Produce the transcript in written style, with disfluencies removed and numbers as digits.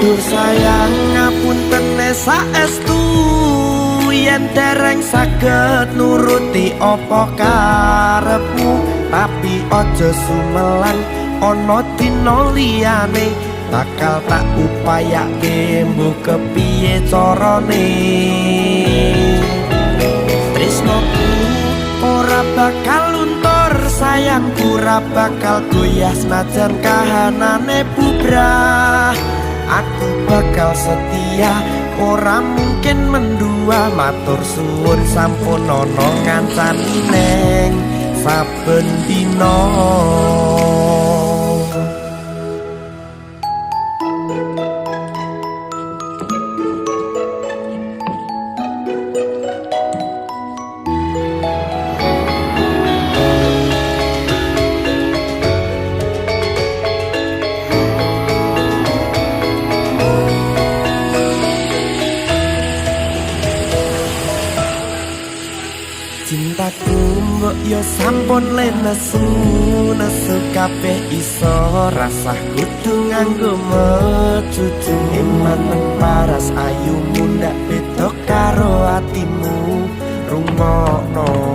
Dur sayang ngapunten saestu yen dereng saged nuruti apa karepmu, tapi aja sumelan ana dina liyane bakal tak upayake mbok kepiye carane. Tresnoku ora bakal luntur, sayangku ora bakal goyah senajan kahanane bubrah. Aku bakal setia, ora mungkin mendua. Matur suwun sampun ana ngancani neng saben dina. Cintaku mbok yo sampun lenesu, nesu kabeh iso rasah kudu nganggo mecucu. Eman paras ayumu ndak beda karo atimu, rungokno